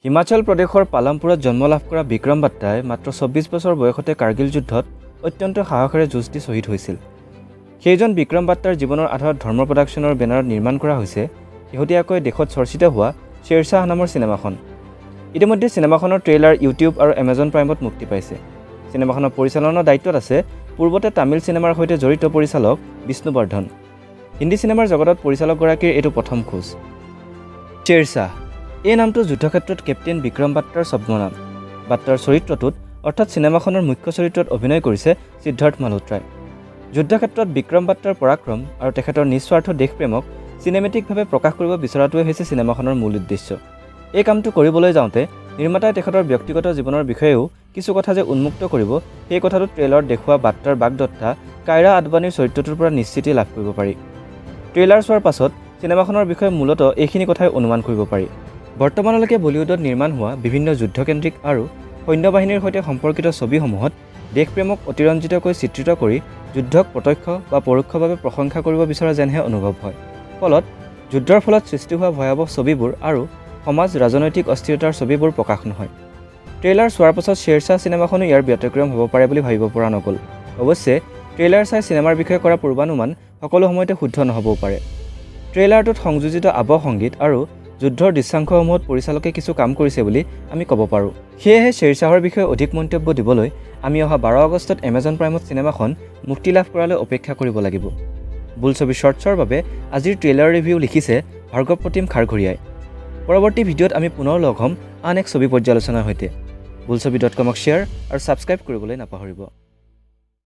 হিমাচল প্ৰদেশৰ পালামপুৰত জন্ম লাভ কৰা বিক্ৰম বাট্টাই মাত্ৰ ২৪ বছৰ বয়সতে কাৰ্গিল যুদ্ধত অত্যন্ত সাহসেৰে যুঁজ দি শ্বহীদ হৈছিল। সেইজন বিক্ৰম বাট্টাৰ জীৱনৰ আধাৰত ধৰ্ম প্ৰডাকশ্যনৰ বেনাৰত নিৰ্মাণ কৰা হৈছে শেহতীয়াকৈ দেশত চৰ্চিত হোৱা শ্বেৰশ্বাহ নামৰ চিনেমাখন। ইতিমধ্যে চিনেমাখনৰ ট্ৰেইলাৰ ইউটিউব আৰু এমাজন প্ৰাইমত মুক্তি পাইছে। চিনেমাখনৰ পৰিচালনাৰ দায়িত্বত আছে পূৰ্বতে তামিল চিনেমাৰ সৈতে জড়িত পৰিচালক বিষ্ণুবৰ্ধন। হিন্দী চিনেমাৰ জগতত পৰিচালকগৰাকীৰ এইটো প্ৰথম খোজ। শ্বেৰশ্বাহ এই নামটো যুদ্ধক্ষেত্ৰত কেপ্টেইন বিক্ৰম বাট্টাৰ ছদ্মনাম। বাট্টাৰ চৰিত্ৰটোত অৰ্থাৎ চিনেমাখনৰ মুখ্য চৰিত্ৰত অভিনয় কৰিছে সিদ্ধাৰ্থ মালহোত্ৰাই। যুদ্ধক্ষেত্ৰত বিক্ৰম বাট্টাৰ পৰাক্ৰম আৰু তেখেতৰ নিস্বাৰ্থ দেশপ্ৰেমক চিনেমেটিকভাৱে প্ৰকাশ কৰিব বিচৰাটোৱে হৈছে চিনেমাখনৰ মূল উদ্দেশ্য। এই কামটো কৰিবলৈ যাওঁতে নিৰ্মাতাই তেখেতৰ ব্যক্তিগত জীৱনৰ বিষয়েও কিছু কথা যে উন্মুক্ত কৰিব, সেই কথাটো ট্ৰেইলাৰত দেখুওৱা বাট্টাৰ বাগদত্তা কাইৰা আদৱানীৰ চৰিত্ৰটোৰ পৰা নিশ্চিতি লাভ কৰিব পাৰি। ট্ৰেইলাৰ চোৱাৰ পাছত চিনেমাখনৰ বিষয়ে মূলতঃ এইখিনি কথাই অনুমান কৰিব পাৰি। বৰ্তমানলৈকে বলিউডত নিৰ্মাণ হোৱা বিভিন্ন যুদ্ধকেন্দ্ৰিক আৰু সৈন্যবাহিনীৰ সৈতে সম্পৰ্কিত ছবিসমূহত দেশপ্ৰেমক অতিৰঞ্জিতকৈ চিত্ৰিত কৰি যুদ্ধক প্ৰত্যক্ষ বা পৰোক্ষভাৱে প্ৰশংসা কৰিব বিচৰা যেনহে অনুভৱ হয়। ফলত যুদ্ধৰ ফলত সৃষ্টি হোৱা ভয়াৱহ ছবিবোৰ আৰু সমাজ ৰাজনৈতিক অস্থিৰতাৰ ছবিবোৰ প্ৰকাশ নহয়। ট্ৰেইলাৰ চোৱাৰ পাছত শ্বেৰশ্বাহ চিনেমাখনো ইয়াৰ ব্যতিক্ৰম হ'ব পাৰে বুলি ভাবিব পৰা নগ'ল। অৱশ্যে ট্ৰেইলাৰ চাই চিনেমাৰ বিষয়ে কৰা পূৰ্বানুমান সকলো সময়তে শুদ্ধ নহ'বও পাৰে। ট্ৰেইলাৰটোত সংযোজিত আৱহ সংগীত আৰু যুদ্ধৰ দৃশ্যাংশসমূহত পৰিচালকে কিছু কাম কৰিছে বুলি আমি ক'ব পাৰোঁ। সেয়েহে শ্বেৰশ্বাহৰ বিষয়ে অধিক মন্তব্য দিবলৈ আমি অহা ১২ আগষ্টত এমাজন প্ৰাইমত চিনেমাখন মুক্তি লাভ কৰালৈ অপেক্ষা কৰিব লাগিব। বোলছবি শ্বৰ্টছৰ বাবে আজিৰ ট্ৰেইলাৰ ৰিভিউ লিখিছে ভাৰ্গৱ প্ৰতিম খাৰঘৰীয়াই। পৰৱৰ্তী ভিডিঅ'ত আমি পুনৰ লগ হ'ম আন এক ছবি পৰ্যালোচনাৰ সৈতে। বোলছবি.comক শ্বেয়াৰ আৰু ছাবস্ক্ৰাইব কৰিবলৈ নাপাহৰিব।